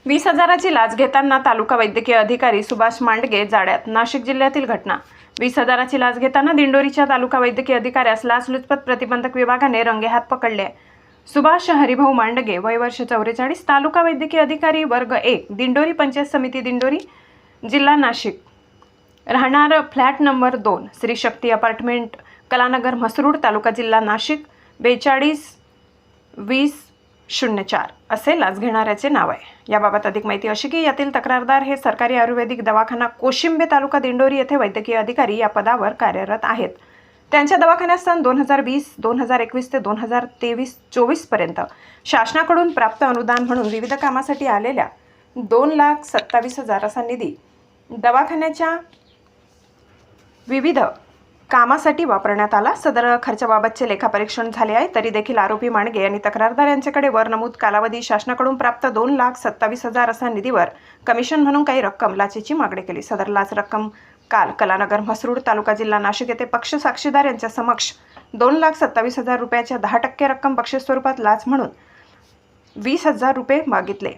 20,000ची लाच घेताना तालुका वैद्यकीय अधिकारी सुभाष मांडगे जाड्यात. नाशिक जिल्ह्यातील घटना. 20,000ची लाच घेताना दिंडोरीच्या तालुका वैद्यकीय अधिकाऱ्यास लाचलुचपत प्रतिबंधक विभागाने रंगेहात पकडले. सुभाष हरिभाऊ मांडगे, वय वर्ष 44, तालुका वैद्यकीय अधिकारी वर्ग 1, दिंडोरी पंचायत समिती दिंडोरी, जिल्हा नाशिक, राहणार फ्लॅट नंबर 2, श्री शक्ती अपार्टमेंट, कलानगर, म्हसरूड, तालुका जिल्हा नाशिक, 42-20-04 असे लाच घेणाऱ्याचे नाव आहे. याबाबत अधिक माहिती अशी की यातील तक्रारदार हे सरकारी आयुर्वेदिक दवाखाना कोशिंबे, तालुका दिंडोरी येथे वैद्यकीय अधिकारी या पदावर कार्यरत आहेत. त्यांच्या दवाखान्यात सन 2020, 2021 ते 2023-24 पर्यंत शासनाकडून प्राप्त अनुदान म्हणून विविध कामासाठी आलेल्या 2,27,000 असा निधी दवाखान्याच्या विविध कामासाठी वापरण्यात आला. सदर खर्चाबाबतचे लेखापरीक्षण झाले आहे. तरी देखील आरोपी मांडगे यांनी तक्रारदार यांच्याकडे वर नमूद कालावधी शासनाकडून प्राप्त 2,27,000 असा निधीवर कमिशन म्हणून काही रक्कम लाचेची मागणी केली. सदर लाच रक्कम काल कलानगर, म्हसरूड, तालुका जिल्हा नाशिक येथे पक्ष साक्षीदार यांच्या समक्ष 2,27,000 रुपयाच्या 10% रक्कम बक्षीस स्वरूपात लाच म्हणून 20,000 रुपये मागितले.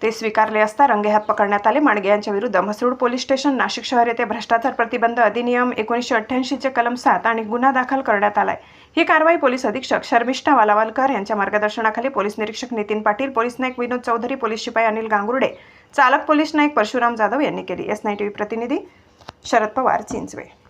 ते स्वीकारले असता रंगेहात पकडण्यात आले. मांडगे यांच्या विरुद्ध म्हसरूड पोलीस स्टेशन, नाशिक शहर येथे भ्रष्टाचार प्रतिबंध अधिनियम 1988 चे कलम 7 आणि गुन्हा दाखल करण्यात आलाय. ही कारवाई पोलीस अधीक्षक शर्मिष्ठा वालावलकर यांच्या मार्गदर्शनाखाली पोलीस निरीक्षक नितीन पाटील, पोलीस नाईक विनोद चौधरी, पोलीस शिपाई अनिल गांगुर्डे, चालक पोलीस नाईक परशुराम जाधव यांनी केली. S9 TV प्रतिनिधी शरद पवार, चिंचवे.